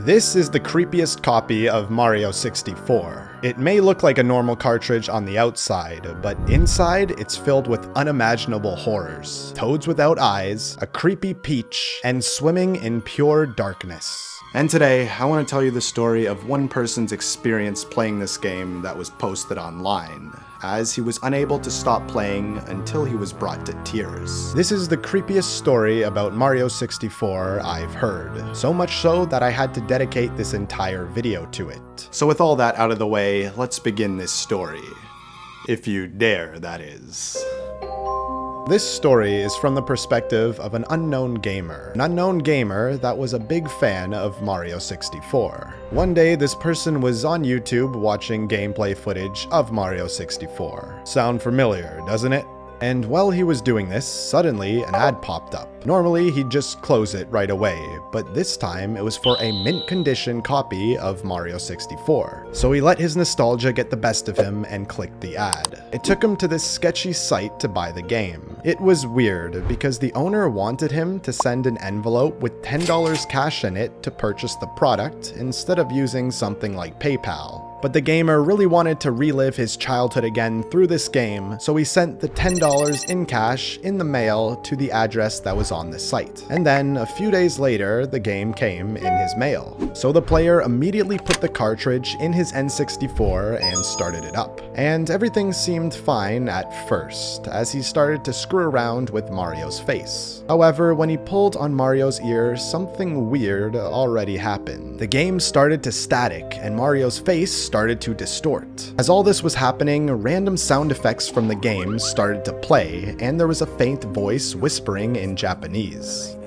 This is the creepiest copy of Mario 64. It may look like a normal cartridge on the outside, but inside it's filled with unimaginable horrors, toads without eyes, a creepy peach, and swimming in pure darkness. And today, I want to tell you the story of one person's experience playing this game that was posted online, as he was unable to stop playing until he was brought to tears. This is the creepiest story about Mario 64 I've heard, so much so that I had to dedicate this entire video to it. So with all that out of the way, let's begin this story. If you dare, that is. This story is from the perspective of an unknown gamer. An unknown gamer that was a big fan of Mario 64. One day, this person was on YouTube watching gameplay footage of Mario 64. Sound familiar, doesn't it? And while he was doing this, suddenly an ad popped up. Normally, he'd just close it right away, but this time it was for a mint condition copy of Mario 64. So he let his nostalgia get the best of him and clicked the ad. It took him to this sketchy site to buy the game. It was weird because the owner wanted him to send an envelope with $10 cash in it to purchase the product instead of using something like PayPal. But the gamer really wanted to relive his childhood again through this game, so he sent the $10 in cash in the mail to the address that was on the site. And then, a few days later, the game came in his mail. So the player immediately put the cartridge in his N64 and started it up. And everything seemed fine at first, as he started to screw around with Mario's face. However, when he pulled on Mario's ear, something weird already happened. The game started to static, and Mario's face started to distort. As all this was happening, random sound effects from the game started to play, and there was a faint voice whispering in Japanese.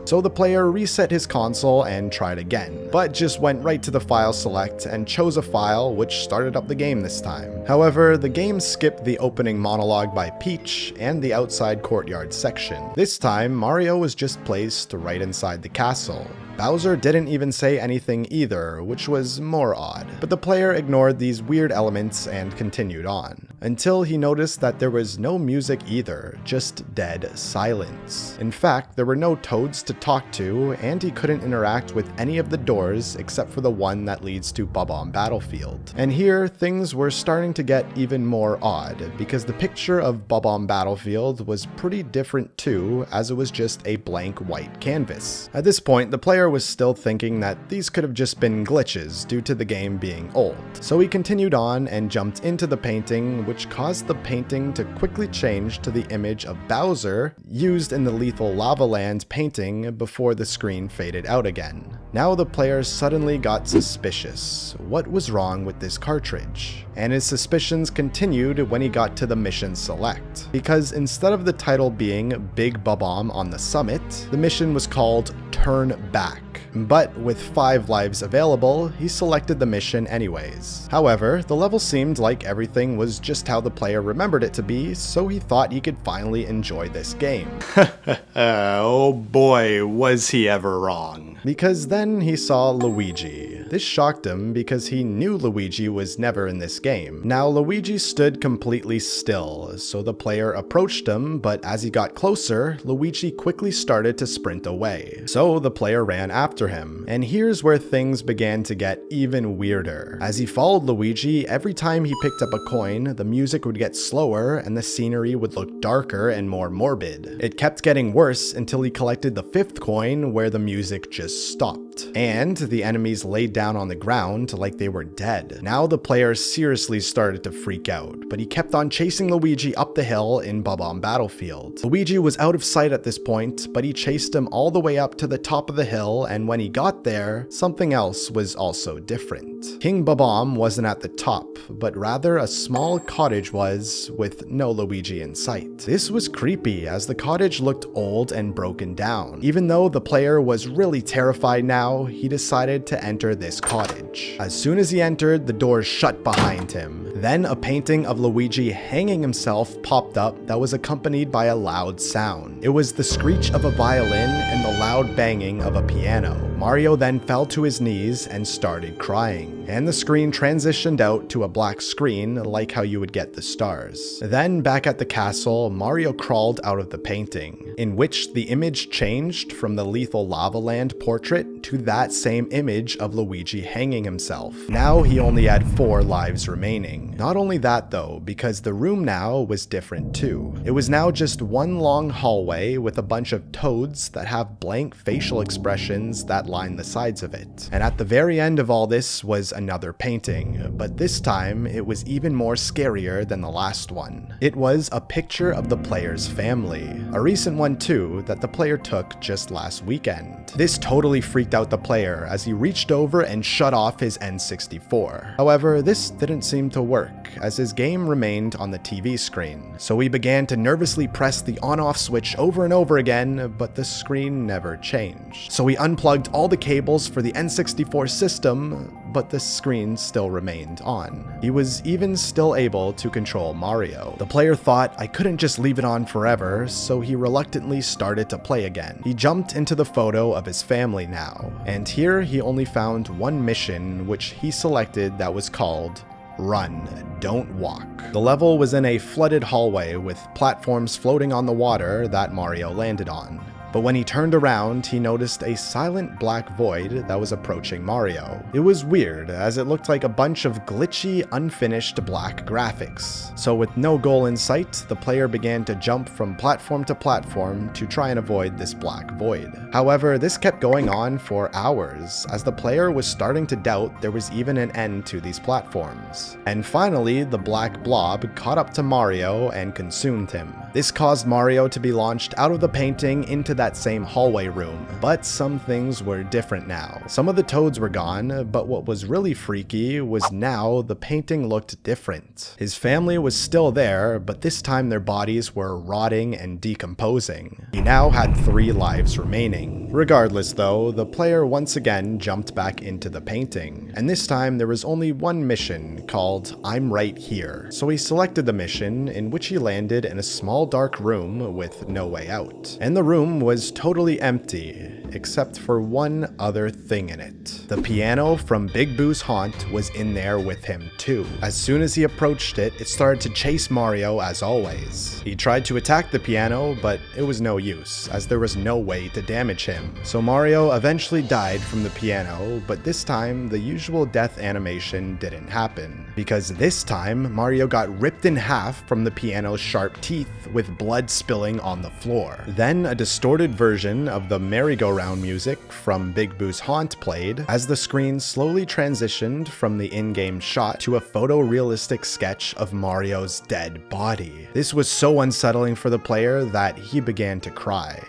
So the player reset his console and tried again, but just went right to the file select and chose a file which started up the game this time. However, the game skipped the opening monologue by Peach and the outside courtyard section. This time, Mario was just placed right inside the castle. Bowser didn't even say anything either, which was more odd. But the player ignored these weird elements and continued on, until he noticed that there was no music either, just dead silence. In fact, there were no toads to talk to, and he couldn't interact with any of the doors except for the one that leads to Bob-omb Battlefield. And here, things were starting to get even more odd, because the picture of Bob-omb Battlefield was pretty different too, as it was just a blank white canvas. At this point, the player was still thinking that these could have just been glitches due to the game being old. So he continued on and jumped into the painting, which caused the painting to quickly change to the image of Bowser used in the Lethal Lava Land painting before the screen faded out again. Now the player suddenly got suspicious. What was wrong with this cartridge? And his suspicions continued when he got to the mission select, because instead of the title being Big Bob-omb on the Summit, the mission was called Turn Back. But with 5 lives available, he selected the mission anyways. However, the level seemed like everything was just how the player remembered it to be, so he thought he could finally enjoy this game. Oh boy, was he ever wrong. Because then he saw Luigi. This shocked him because he knew Luigi was never in this game. Now Luigi stood completely still, so the player approached him, but as he got closer, Luigi quickly started to sprint away. So the player ran after him, and here's where things began to get even weirder. As he followed Luigi, every time he picked up a coin, the music would get slower and the scenery would look darker and more morbid. It kept getting worse until he collected the 5th coin, where the music just stopped, and the enemies laid down on the ground like they were dead. Now the player seriously started to freak out, but he kept on chasing Luigi up the hill in Bob-omb Battlefield. Luigi was out of sight at this point, but he chased him all the way up to the top of the hill, and when he got there, something else was also different. King Bob-omb wasn't at the top, but rather a small cottage was, with no Luigi in sight. This was creepy, as the cottage looked old and broken down. Even though the player was really terrified now, he decided to enter this cottage. As soon as he entered, the doors shut behind him. Then a painting of Luigi hanging himself popped up that was accompanied by a loud sound. It was the screech of a violin and the loud banging of a piano. Mario then fell to his knees and started crying, and the screen transitioned out to a black screen like how you would get the stars. Then back at the castle, Mario crawled out of the painting, in which the image changed from the Lethal Lava Land portrait to that same image of Luigi hanging himself. Now he only had 4 lives remaining. Not only that though, because the room now was different too. It was now just one long hallway with a bunch of toads that have blank facial expressions that line the sides of it. And at the very end of all this was another painting, but this time it was even more scarier than the last one. It was a picture of the player's family, a recent one too that the player took just last weekend. This totally freaked out the player as he reached over and shut off his N64. However, this didn't seem to work, as his game remained on the TV screen. So he began to nervously press the on-off switch over and over again, but the screen never changed. So he unplugged all the cables for the N64 system, but the screen still remained on. He was even still able to control Mario. The player thought, I couldn't just leave it on forever, so he reluctantly started to play again. He jumped into the photo of his family now, and here he only found one mission which he selected that was called Run, Don't Walk. The level was in a flooded hallway with platforms floating on the water that Mario landed on. But when he turned around, he noticed a silent black void that was approaching Mario. It was weird, as it looked like a bunch of glitchy, unfinished black graphics. So with no goal in sight, the player began to jump from platform to platform to try and avoid this black void. However, this kept going on for hours, as the player was starting to doubt there was even an end to these platforms. And finally, the black blob caught up to Mario and consumed him. This caused Mario to be launched out of the painting into that same hallway room, but some things were different now. Some of the toads were gone, but what was really freaky was now the painting looked different. His family was still there, but this time their bodies were rotting and decomposing. He now had 3 lives remaining. Regardless though, the player once again jumped back into the painting, and this time there was only one mission called I'm Right Here. So he selected the mission, in which he landed in a small dark room with no way out. And the room was totally empty, except for one other thing in it. The piano from Big Boo's haunt was in there with him too. As soon as he approached it, it started to chase Mario as always. He tried to attack the piano, but it was no use, as there was no way to damage him. So Mario eventually died from the piano, but this time the usual death animation didn't happen, because this time Mario got ripped in half from the piano's sharp teeth with blood spilling on the floor. Then a distorted version of the merry-go-round music from Big Boo's haunt played as the screen slowly transitioned from the in-game shot to a photorealistic sketch of Mario's dead body. This was so unsettling for the player that he began to cry.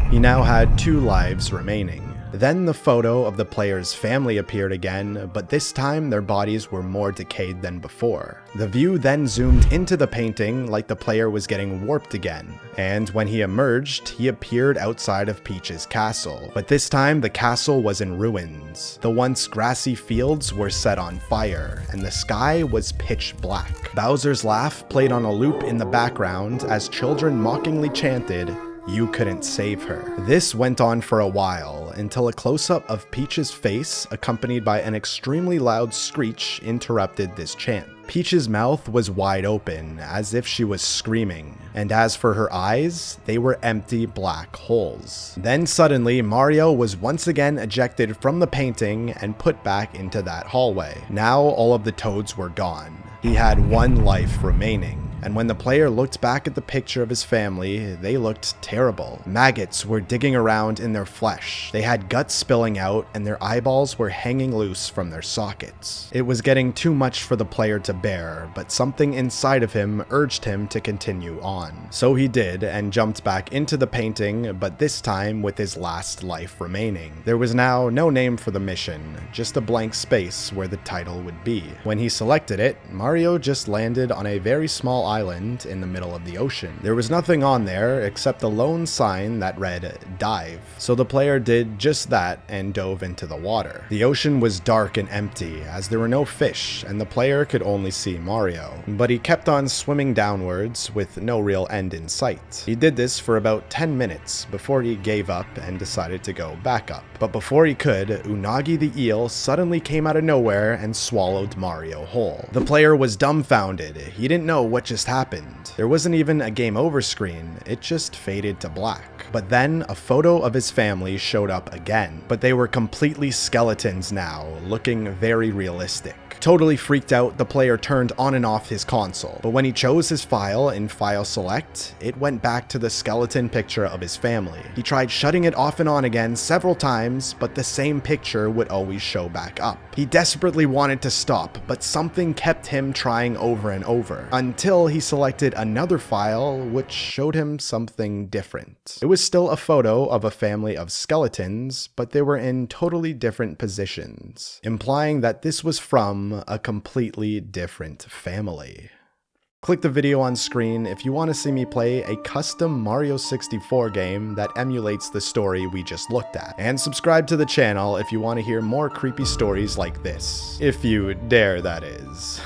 He now had 2 lives remaining. Then the photo of the player's family appeared again, but this time their bodies were more decayed than before. The view then zoomed into the painting like the player was getting warped again, and when he emerged, he appeared outside of Peach's castle. But this time the castle was in ruins. The once grassy fields were set on fire, and the sky was pitch black. Bowser's laugh played on a loop in the background as children mockingly chanted, "You couldn't save her." This went on for a while, until a close-up of Peach's face, accompanied by an extremely loud screech, interrupted this chant. Peach's mouth was wide open, as if she was screaming, and as for her eyes, they were empty black holes. Then suddenly, Mario was once again ejected from the painting and put back into that hallway. Now all of the toads were gone. He had 1 life remaining. And when the player looked back at the picture of his family, they looked terrible. Maggots were digging around in their flesh. They had guts spilling out, and their eyeballs were hanging loose from their sockets. It was getting too much for the player to bear, but something inside of him urged him to continue on. So he did, and jumped back into the painting, but this time with his last life remaining. There was now no name for the mission, just a blank space where the title would be. When he selected it, Mario just landed on a very small island in the middle of the ocean. There was nothing on there except the lone sign that read dive. So the player did just that and dove into the water. The ocean was dark and empty as there were no fish and the player could only see Mario. But he kept on swimming downwards with no real end in sight. He did this for about 10 minutes before he gave up and decided to go back up. But before he could, Unagi the eel suddenly came out of nowhere and swallowed Mario whole. The player was dumbfounded. He didn't know what just happened. There wasn't even a game over screen, it just faded to black. But then a photo of his family showed up again, but they were completely skeletons now, looking very realistic. Totally freaked out, the player turned on and off his console, but when he chose his file in File Select, it went back to the skeleton picture of his family. He tried shutting it off and on again several times, but the same picture would always show back up. He desperately wanted to stop, but something kept him trying over and over, until he selected another file which showed him something different. It was still a photo of a family of skeletons, but they were in totally different positions, implying that this was from a completely different family. Click the video on screen if you want to see me play a custom Mario 64 game that emulates the story we just looked at. And subscribe to the channel if you want to hear more creepy stories like this. If you dare, that is.